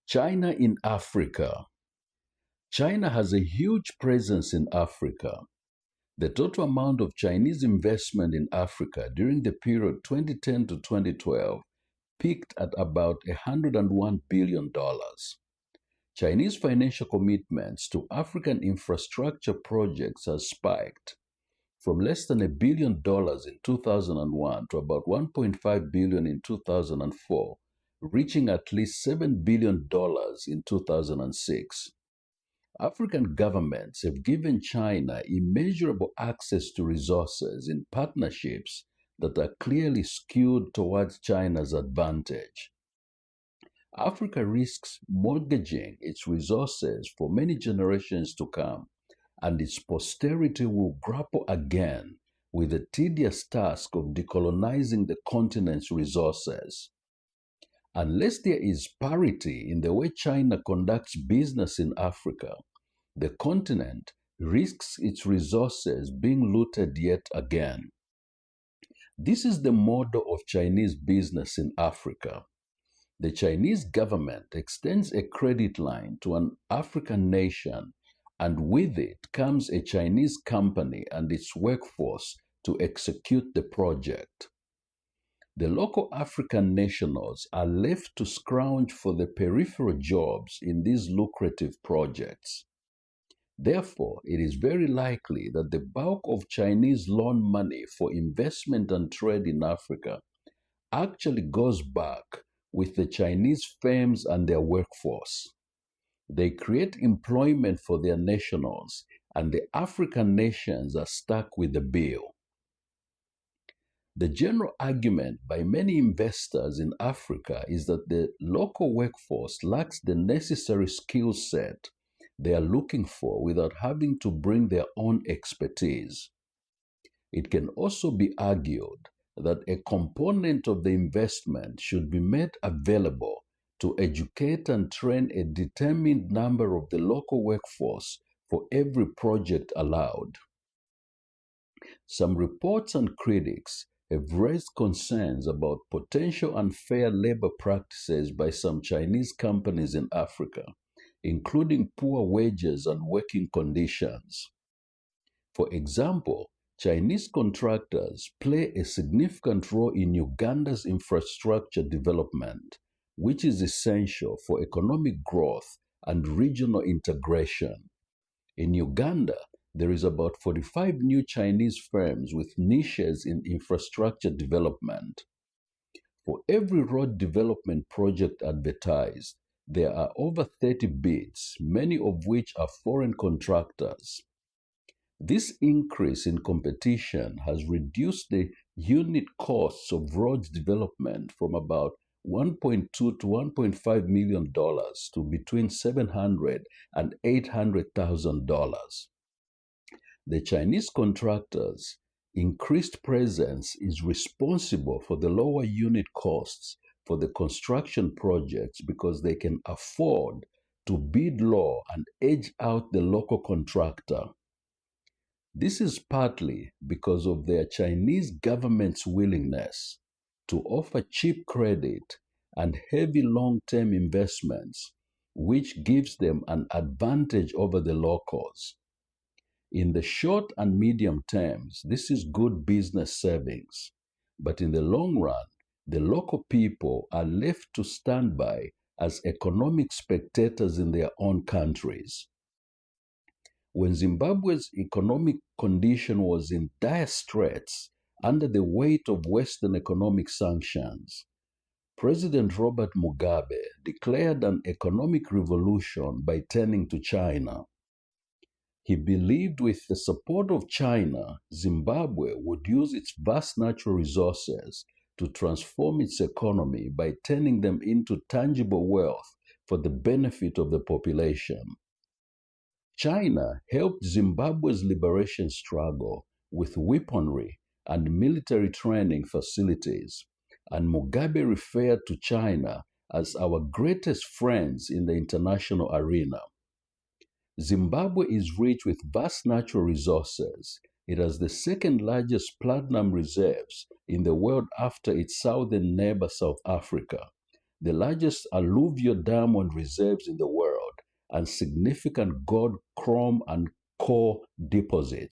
China in Africa. China has a huge presence in Africa. The total amount of Chinese investment in Africa during the period 2010 to 2012 peaked at about $101 billion. Chinese financial commitments to African infrastructure projects has spiked from less than $1 billion in 2001 to about $1.5 billion in 2004, reaching at least $7 billion in 2006. African governments have given China immeasurable access to resources in partnerships that are clearly skewed towards China's advantage. Africa risks mortgaging its resources for many generations to come, and its posterity will grapple again with the tedious task of decolonizing the continent's resources. Unless there is parity in the way China conducts business in Africa, the continent risks its resources being looted yet again. This is the model of Chinese business in Africa. The Chinese government extends a credit line to an African nation, and with it comes a Chinese company and its workforce to execute the project. The local African nationals are left to scrounge for the peripheral jobs in these lucrative projects. Therefore, it is very likely that the bulk of Chinese loan money for investment and trade in Africa actually goes back with the Chinese firms and their workforce. They create employment for their nationals, and the African nations are stuck with the bill. The general argument by many investors in Africa is that the local workforce lacks the necessary skill set they are looking for without having to bring their own expertise. It can also be argued that a component of the investment should be made available to educate and train a determined number of the local workforce for every project allowed. Some reports and critics have raised concerns about potential unfair labor practices by some Chinese companies in Africa, including poor wages and working conditions. For example, Chinese contractors play a significant role in Uganda's infrastructure development, which is essential for economic growth and regional integration. In Uganda, there is about 45 new Chinese firms with niches in infrastructure development. For every road development project advertised, there are over 30 bids, many of which are foreign contractors. This increase in competition has reduced the unit costs of roads development from about $1.2 to $1.5 million to between $700 and $800,000. The Chinese contractors' increased presence is responsible for the lower unit costs for the construction projects because they can afford to bid low and edge out the local contractor. This is partly because of their Chinese government's willingness to offer cheap credit and heavy long-term investments, which gives them an advantage over the locals. In the short and medium terms, this is good business savings, but in the long run, the local people are left to stand by as economic spectators in their own countries. When Zimbabwe's economic condition was in dire straits under the weight of Western economic sanctions, President Robert Mugabe declared an economic revolution by turning to China. He believed with the support of China, Zimbabwe would use its vast natural resources to transform its economy by turning them into tangible wealth for the benefit of the population. China helped Zimbabwe's liberation struggle with weaponry and military training facilities, and Mugabe referred to China as our greatest friends in the international arena. Zimbabwe is rich with vast natural resources. It has the second largest platinum reserves in the world after its southern neighbor South Africa, the largest alluvial diamond reserves in the world, and significant gold, chrome, and core deposits.